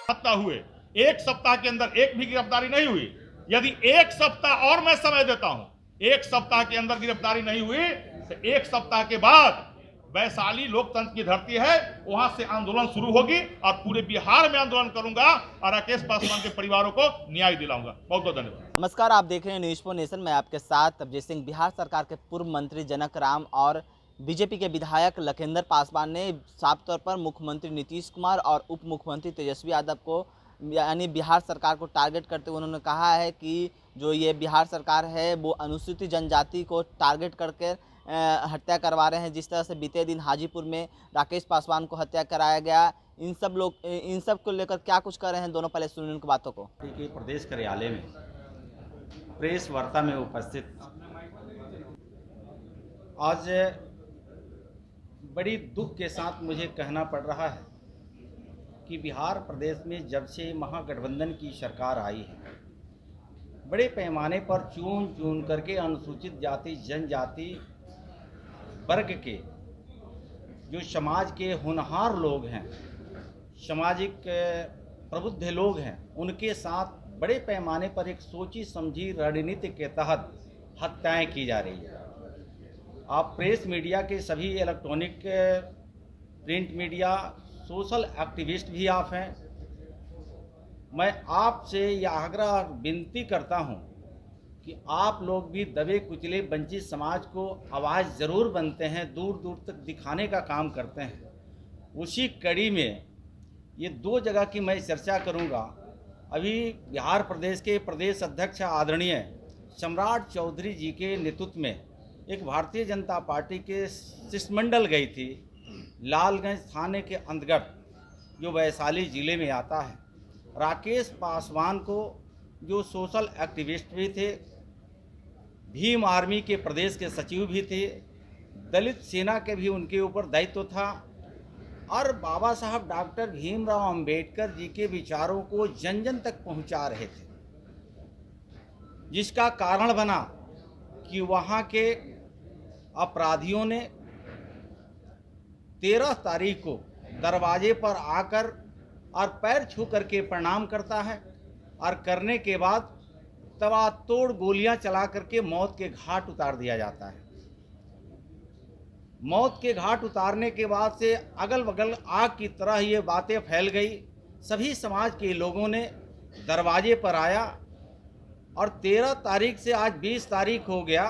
हत्या हुए 1 सप्ताह के अंदर एक भी गिरफ्तारी नहीं हुई। यदि 1 सप्ताह और मैं समय देता हूं, 1 सप्ताह के अंदर गिरफ्तारी नहीं हुई तो 1 सप्ताह के बाद वैशाली लोकतंत्र की धरती है, वहां से आंदोलन शुरू होगी और पूरे बिहार में आंदोलन करूंगा और राकेश पासवान के परिवारों को न्याय दिलाऊंगा। बहुत बहुत धन्यवाद। नमस्कार, आप देख रहे हैं न्यूज़4 नेशन। मैं आपके साथ अभिजीत सिंह। बिहार सरकार के पूर्व मंत्री जनक राम और बीजेपी के विधायक लखिंदर पासवान ने साफ तौर पर मुख्यमंत्री नीतीश कुमार और उप मुख्यमंत्री तेजस्वी यादव को यानी बिहार सरकार को टारगेट करते हुए उन्होंने कहा है कि जो ये बिहार सरकार है वो अनुसूचित जनजाति को टारगेट करके हत्या करवा रहे हैं। जिस तरह से बीते दिन हाजीपुर में राकेश पासवान को हत्या कराया गया, इन सब को लेकर क्या कुछ कर रहे हैं दोनों, पहले सुनिए उनकी बातों को। प्रदेश कार्यालय में प्रेस वार्ता में उपस्थित आज बड़ी दुख के साथ मुझे कहना पड़ रहा है कि बिहार प्रदेश में जब से महागठबंधन की सरकार आई है, बड़े पैमाने पर चुन चुन करके अनुसूचित जाति जनजाति वर्ग के जो समाज के होनहार लोग हैं, सामाजिक प्रबुद्ध लोग हैं, उनके साथ बड़े पैमाने पर एक सोची समझी रणनीति के तहत हत्याएं की जा रही है। आप प्रेस मीडिया के सभी electronic print media social activist भी आप हैं। मैं आपसे यह आग्रह विनती करता हूं कि आप लोग भी दबे कुचले वंचित समाज को आवाज़ ज़रूर बनते हैं, दूर दूर तक दिखाने का काम करते हैं। उसी कड़ी में ये 2 जगह की मैं चर्चा करूंगा। अभी बिहार प्रदेश के प्रदेश अध्यक्ष आदरणीय सम्राट चौधरी जी के नेतृत्व में एक भारतीय जनता पार्टी के शिष्टमंडल गई थी लालगंज थाने के अंतर्गत, जो वैशाली ज़िले में आता है। राकेश पासवान को जो सोशल एक्टिविस्ट भी थे, भीम आर्मी के प्रदेश के सचिव भी थे, दलित सेना के भी उनके ऊपर दायित्व था और बाबा साहब डॉक्टर भीमराव अंबेडकर जी के विचारों को जन जन तक पहुंचा रहे थे, जिसका कारण बना कि वहां के अपराधियों ने 13 तारीख को दरवाजे पर आकर और पैर छू करके प्रणाम करता है और करने के बाद तबातोड़ गोलियां चला करके मौत के घाट उतार दिया जाता है। मौत के घाट उतारने के बाद से अगल बगल आग की तरह ये बातें फैल गई। सभी समाज के लोगों ने दरवाजे पर आया और 13 तारीख से आज 20 तारीख हो गया,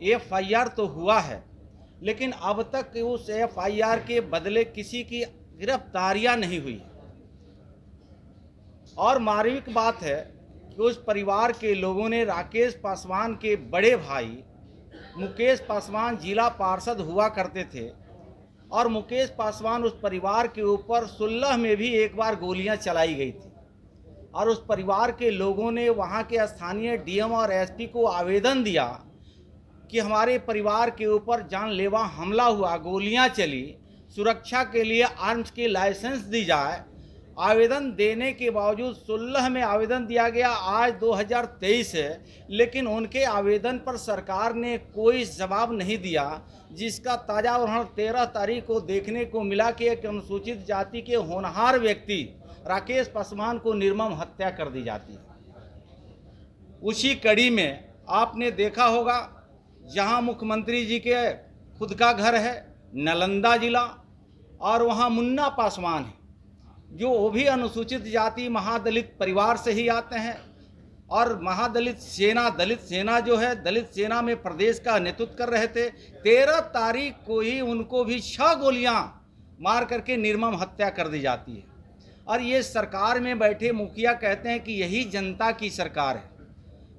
FIR तो हुआ है, लेकिन अब तक उस FIR के बदले किसी की गिरफ्तारियां नहीं हुई। और मार्मिक बात है कि उस परिवार के लोगों ने राकेश पासवान के बड़े भाई मुकेश पासवान जिला पार्षद हुआ करते थे और मुकेश पासवान उस परिवार के ऊपर 16 में भी एक बार गोलियां चलाई गई थी और उस परिवार के लोगों ने वहां के स्थानीय DM और SP को आवेदन दिया कि हमारे परिवार के ऊपर जानलेवा हमला हुआ, गोलियां चली, सुरक्षा के लिए आर्म्स की लाइसेंस दी जाए। आवेदन देने के बावजूद 16 में आवेदन दिया गया, आज 2023 है, लेकिन उनके आवेदन पर सरकार ने कोई जवाब नहीं दिया, जिसका ताज़ा उदाहरण 13 तारीख को देखने को मिला कि एक अनुसूचित जाति के होनहार व्यक्ति राकेश पासवान को निर्मम हत्या कर दी जाती है। उसी कड़ी में आपने देखा होगा जहां मुख्यमंत्री जी के खुद का घर है नालंदा जिला, और वहां मुन्ना पासवान है जो वो भी अनुसूचित जाति महादलित परिवार से ही आते हैं और महादलित सेना, दलित सेना जो है, दलित सेना में प्रदेश का नेतृत्व कर रहे थे। 13 तारीख को ही उनको भी 6 गोलियां मार करके निर्मम हत्या कर दी जाती है। और ये सरकार में बैठे मुखिया कहते हैं कि यही जनता की सरकार है।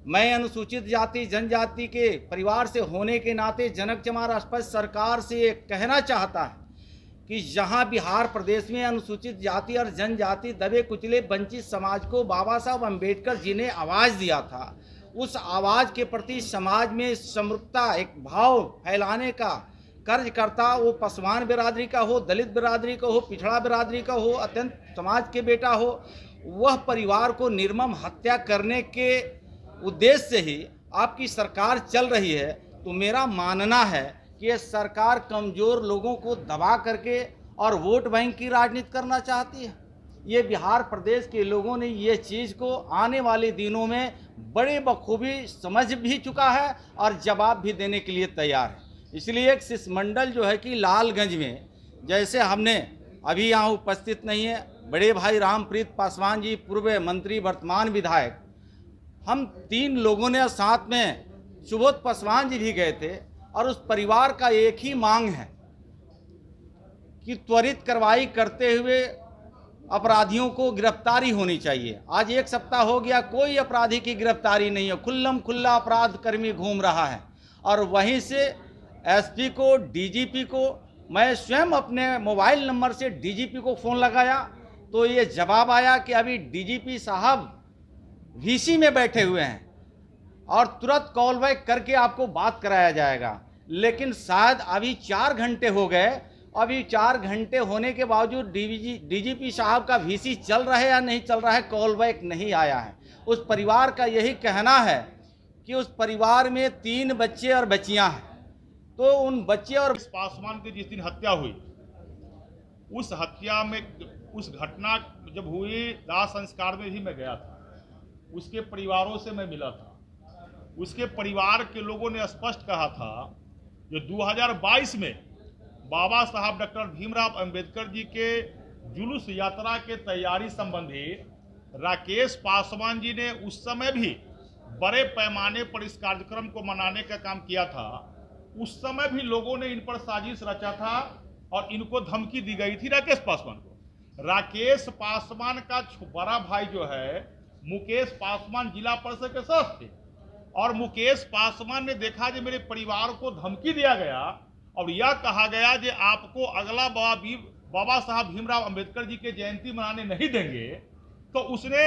मैं अनुसूचित जाति जनजाति के परिवार से होने के नाते जनक चमार स्पष्ट सरकार से ये कहना चाहता है कि जहां बिहार प्रदेश में अनुसूचित जाति और जनजाति दबे कुचले वंचित समाज को बाबा साहब अम्बेडकर जी ने आवाज़ दिया था, उस आवाज़ के प्रति समाज में समरूपता, एक भाव फैलाने का कर्ज करता, वो पासवान बिरादरी का हो, दलित बिरादरी का हो, पिछड़ा बिरादरी का हो, अत्यंत समाज के बेटा हो, वह परिवार को निर्मम हत्या करने के उद्देश्य से ही आपकी सरकार चल रही है। तो मेरा मानना है कि ये सरकार कमज़ोर लोगों को दबा करके और वोट बैंक की राजनीति करना चाहती है। ये बिहार प्रदेश के लोगों ने ये चीज़ को आने वाले दिनों में बड़े बखूबी समझ भी चुका है और जवाब भी देने के लिए तैयार है। इसलिए एक शिष्टमंडल जो है कि लालगंज में, जैसे हमने अभी यहाँ उपस्थित नहीं है बड़े भाई रामप्रीत पासवान जी, पूर्व मंत्री वर्तमान विधायक, हम 3 लोगों ने साथ में सुबोध पासवान जी भी गए थे और उस परिवार का एक ही मांग है कि त्वरित कार्रवाई करते हुए अपराधियों को गिरफ्तारी होनी चाहिए। आज 1 सप्ताह हो गया, कोई अपराधी की गिरफ्तारी नहीं है, खुल्लम खुल्ला अपराध कर्मी घूम रहा है। और वहीं से एसपी को, डीजीपी को, मैं स्वयं अपने मोबाइल नंबर से डीजीपी को फ़ोन लगाया तो ये जवाब आया कि अभी डीजीपी साहब वीसी में बैठे हुए हैं और तुरंत कॉल बैक करके आपको बात कराया जाएगा। लेकिन शायद अभी 4 घंटे हो गए, अभी 4 घंटे होने के बावजूद डीजीपी साहब का वीसी चल रहा है या नहीं चल रहा है, कॉल बैक नहीं आया है। उस परिवार का यही कहना है कि उस परिवार में 3 बच्चे और बच्चियां हैं, तो उन बच्चे और पासवान की जिस दिन हत्या हुई, उस हत्या में, उस घटना जब हुई, दाह संस्कार में भी मैं गया था, उसके परिवारों से मैं मिला था। उसके परिवार के लोगों ने स्पष्ट कहा था जो 2022 में बाबा साहब डॉक्टर भीमराव अंबेडकर जी के जुलूस यात्रा के तैयारी संबंधी राकेश पासवान जी ने उस समय भी बड़े पैमाने पर इस कार्यक्रम को मनाने का काम किया था। उस समय भी लोगों ने इन पर साजिश रचा था और इनको धमकी दी गई थी राकेश पासवान को। राकेश पासवान का बड़ा भाई जो है मुकेश पासवान जिला परिषद के सदस्य थे और मुकेश पासवान ने देखा कि मेरे परिवार को धमकी दिया गया और यह कहा गया कि आपको अगला बाबा साहब भीमराव अंबेडकर जी के जयंती मनाने नहीं देंगे, तो उसने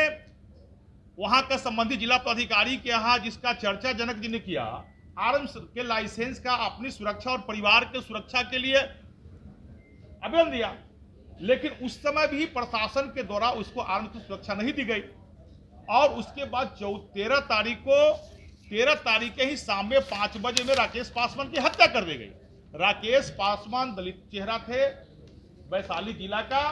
वहां का संबंधित जिला पदाधिकारी के यहाँ, जिसका चर्चा जनक जी ने किया, आर्म्स के लाइसेंस का अपनी सुरक्षा और परिवार के सुरक्षा के लिए आवेदन दिया। लेकिन उस समय भी प्रशासन के द्वारा उसको आर्म्स की सुरक्षा नहीं दी गई और उसके बाद 13 तारीख के ही शाम में 5 बजे में राकेश पासवान की हत्या कर दी गई। राकेश पासवान दलित चेहरा थे, वैशाली जिला का,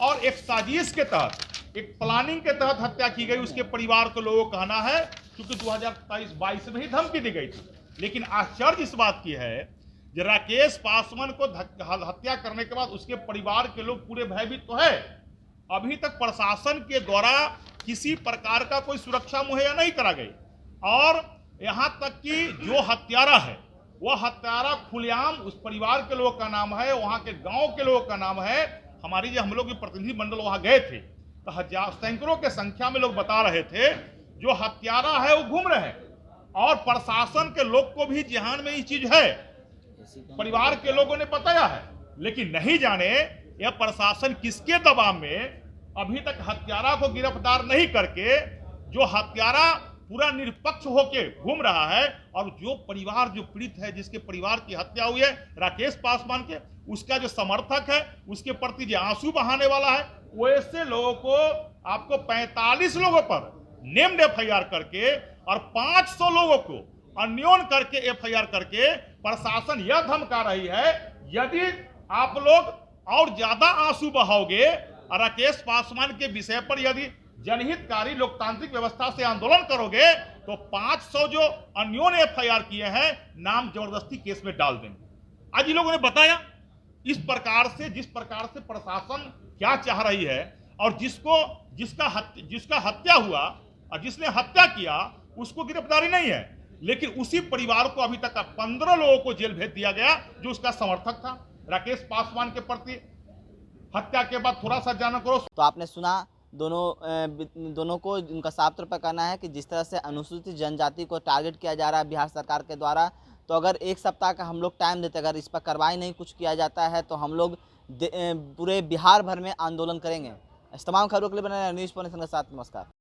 और एक साजिश के तहत, एक प्लानिंग के तहत हत्या की गई। उसके परिवार के लोगों का कहना है क्योंकि 2023-22 में ही धमकी दी गई थी। लेकिन आश्चर्य इस बात की है कि राकेश पासवान को हत्या करने के बाद उसके परिवार के लोग पूरे भयभीत तो है। अभी तक प्रशासन के द्वारा किसी प्रकार का कोई सुरक्षा मुहैया नहीं करा गई और यहाँ तक कि जो हत्यारा है वह हत्यारा खुलेआम उस परिवार के लोगों का नाम है, वहाँ के गांव के लोगों का नाम है। हमारी जो हम लोग के प्रतिनिधि मंडल वहाँ गए थे तो सैकड़ों के संख्या में लोग बता रहे थे जो हत्यारा है वो घूम रहे हैं और प्रशासन के लोग को भी ध्यान में ये चीज है, परिवार के लोगों ने बताया है। लेकिन नहीं जाने यह प्रशासन किसके दबाव में अभी तक हत्यारा को गिरफ्तार नहीं करके, जो हत्यारा पूरा निष्पक्ष होके घूम रहा है और जो परिवार, जो पीड़ित है, जिसके परिवार की हत्या हुई है राकेश पासवान के, उसका जो समर्थक है, उसके प्रति जो आंसू बहाने वाला है, वैसे लोगों को आपको 45 लोगों पर नेम्ड एफआईआर करके और 500 लोगों को अन्योन करके एफआईआर करके प्रशासन यह धमका रही है यदि आप लोग और ज्यादा आंसू बहाओगे और राकेश पासवान के विषय पर यदि जनहितकारी लोकतांत्रिक व्यवस्था से आंदोलन करोगे तो 500 जो अन्योन एफआईआर किए हैं नाम जबरदस्ती केस में डाल देंगे। आज ये लोगों ने बताया इस प्रकार से, जिस प्रकार से प्रशासन क्या चाह रही है और जिसका हत्या हुआ और जिसने हत्या किया उसको गिरफ्तारी नहीं है, लेकिन उसी परिवार को अभी तक 15 लोगों को जेल भेज दिया गया जो उसका समर्थक था। राकेश पासवान के प्रति हत्या के बाद थोड़ा सा जाना करो। तो आपने सुना दोनों को उनका साफ तौर पर कहना है कि जिस तरह से अनुसूचित जनजाति को टारगेट किया जा रहा है बिहार सरकार के द्वारा, तो अगर 1 सप्ताह का हम लोग टाइम देते, अगर इस पर कार्रवाई नहीं कुछ किया जाता है तो हम लोग पूरे बिहार भर में आंदोलन करेंगे। इस तमाम खबरों के लिए बने न्यूज़ पॉइंट के साथ नमस्कार।